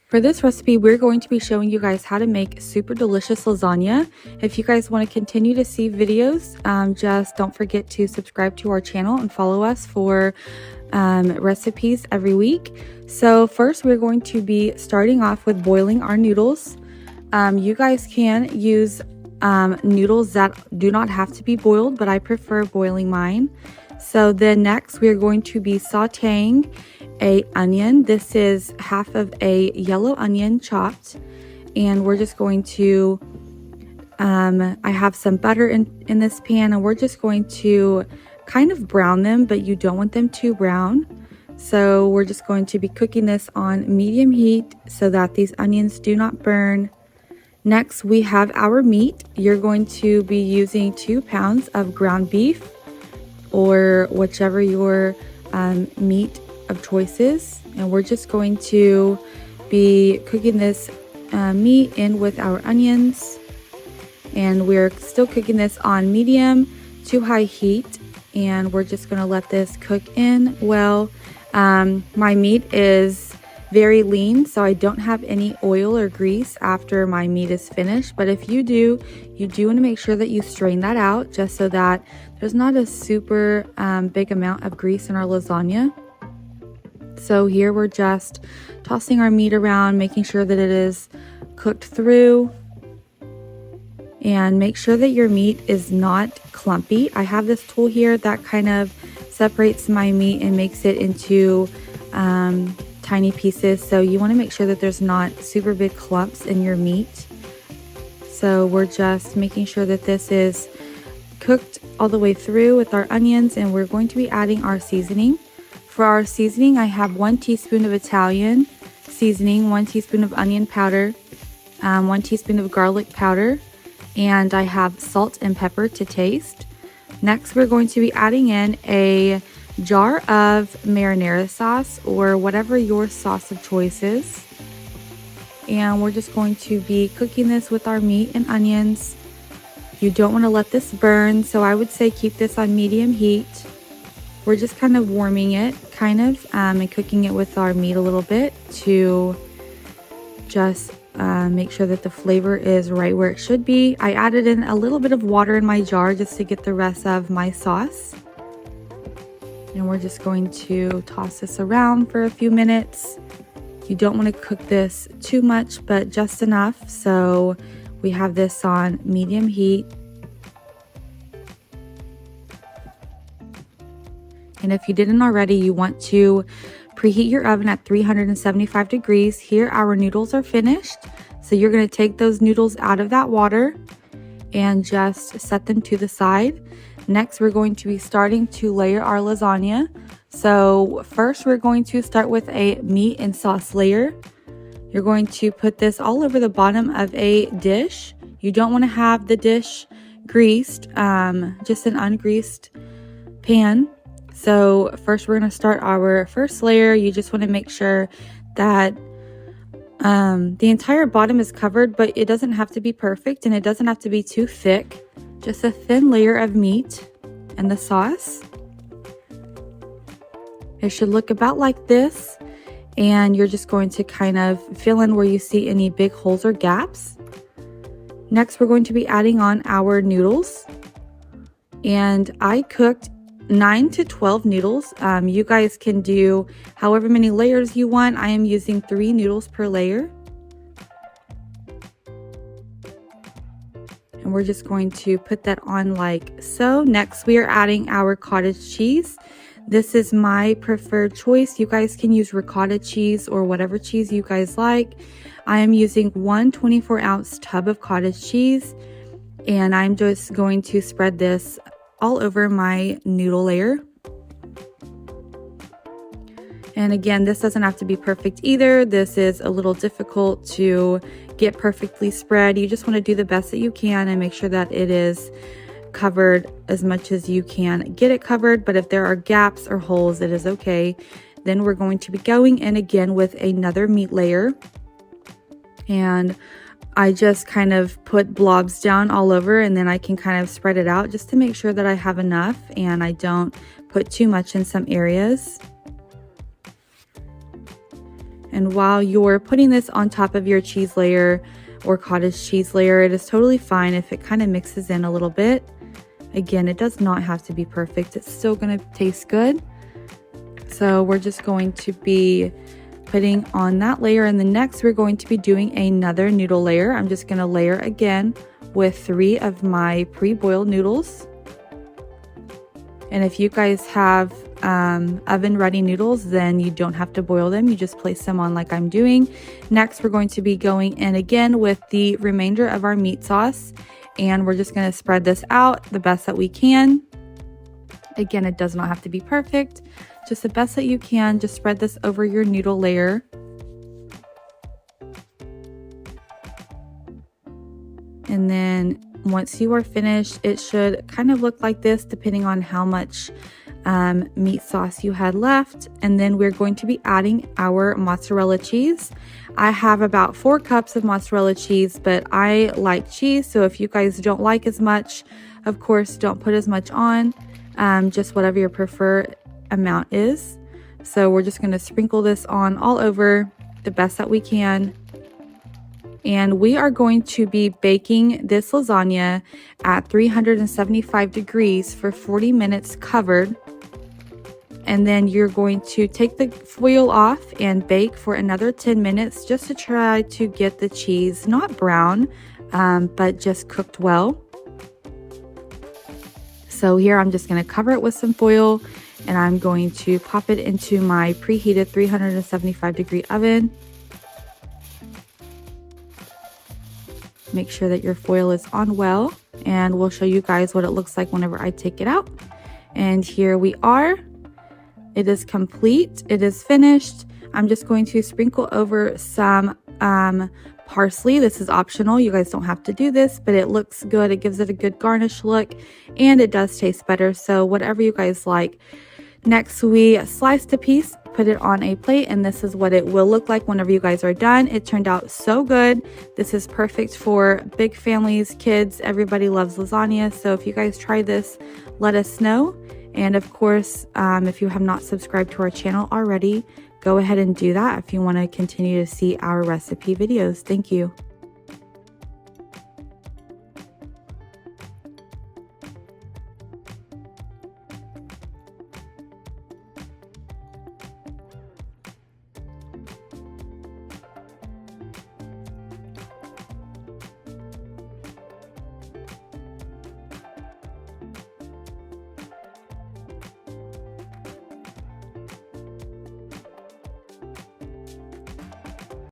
For this recipe, we're going to be showing you guys how to make super delicious lasagna. If you guys want to continue to see videos, just don't forget to subscribe to our channel and follow us for recipes every week. So first, we're going to be starting off with boiling our noodles. You guys can use noodles that do not have to be boiled, but I prefer boiling mine. So then next, we're going to be sauteing a onion. This is half of a yellow onion chopped, and we're just going to I have some butter in this pan, and we're just going to kind of brown them, but you don't want them too brown. So we're just going to be cooking this on medium heat so that these onions do not burn. Next, we have our meat. You're going to be using 2 pounds of ground beef, or whichever your meat of choices, and we're just going to be cooking this meat in with our onions, and we're still cooking this on medium to high heat, and we're just going to let this cook in well. My meat is very lean, so I don't have any oil or grease after my meat is finished, but if you do want to make sure that you strain that out, just so that there's not a super big amount of grease in our lasagna. So here we're just tossing our meat around, making sure that it is cooked through, and make sure that your meat is not clumpy. I have this tool here that kind of separates my meat and makes it into tiny pieces. So you want to make sure that there's not super big clumps in your meat. So we're just making sure that this is cooked all the way through with our onions, and we're going to be adding our seasoning. For our seasoning, I have 1 teaspoon of Italian seasoning, 1 teaspoon of onion powder, 1 teaspoon of garlic powder, and I have salt and pepper to taste. Next, we're going to be adding in a jar of marinara sauce, or whatever your sauce of choice is. And we're just going to be cooking this with our meat and onions. You don't want to let this burn, so I would say keep this on medium heat. We're just kind of warming it, and cooking it with our meat a little bit to just make sure that the flavor is right where it should be. I added in a little bit of water in my jar just to get the rest of my sauce. And we're just going to toss this around for a few minutes. You don't want to cook this too much, but just enough. So we have this on medium heat. And if you didn't already, you want to preheat your oven at 375 degrees. Here, our noodles are finished. So you're going to take those noodles out of that water and just set them to the side. Next, we're going to be starting to layer our lasagna. So first, we're going to start with a meat and sauce layer. You're going to put this all over the bottom of a dish. You don't want to have the dish greased, just an ungreased pan. So first, we're going to start our first layer. You just want to make sure that the entire bottom is covered, but it doesn't have to be perfect, and it doesn't have to be too thick. Just a thin layer of meat and the sauce. It should look about like this, and you're just going to kind of fill in where you see any big holes or gaps. Next, we're going to be adding on our noodles, and I cooked 9 to 12 noodles. You guys can do however many layers you want. I am using 3 noodles per layer. And we're just going to put that on like so. Next, we are adding our cottage cheese. This is my preferred choice. You guys can use ricotta cheese or whatever cheese you guys like. I am using 1 24-ounce tub of cottage cheese, and I'm just going to spread this all over my noodle layer. And again, this doesn't have to be perfect either. This is a little difficult to get perfectly spread. You just want to do the best that you can and make sure that it is covered as much as you can get it covered. But if there are gaps or holes, it is okay. Then we're going to be going in again with another meat layer. And I just kind of put blobs down all over, and then I can kind of spread it out just to make sure that I have enough and I don't put too much in some areas. And while you're putting this on top of your cheese layer or cottage cheese layer, it is totally fine if it kind of mixes in a little bit. Again, it does not have to be perfect. It's still going to taste good. So we're just going to be putting on that layer, and then next we're going to be doing another noodle layer. I'm just going to layer again with 3 of my pre-boiled noodles. And if you guys have oven ready noodles, then you don't have to boil them. You just place them on like I'm doing. Next, we're going to be going in again with the remainder of our meat sauce, and we're just going to spread this out the best that we can. Again, it does not have to be perfect, just the best that you can. Just spread this over your noodle layer. And then once you are finished, it should kind of look like this depending on how much meat sauce you had left. And then we're going to be adding our mozzarella cheese. I have about 4 cups of mozzarella cheese, but I like cheese, so if you guys don't like as much, of course don't put as much on, just whatever your preferred amount is. So we're just going to sprinkle this on all over the best that we can. And we are going to be baking this lasagna at 375 degrees for 40 minutes covered. And then you're going to take the foil off and bake for another 10 minutes just to try to get the cheese not brown, but just cooked well. So here I'm just going to cover it with some foil, and I'm going to pop it into my preheated 375 degree oven. Make sure that your foil is on well, and we'll show you guys what it looks like whenever I take it out. And here we are. It is complete. It is finished. I'm just going to sprinkle over some parsley. This is optional. You guys don't have to do this, but it looks good. It gives it a good garnish look, and it does taste better. So whatever you guys like. Next, we sliced a piece, put it on a plate, and this is what it will look like whenever you guys are done. It turned out so good. This is perfect for big families, kids. Everybody loves lasagna. So if you guys try this, let us know. And of course, if you have not subscribed to our channel already, go ahead and do that if you want to continue to see our recipe videos. Thank you.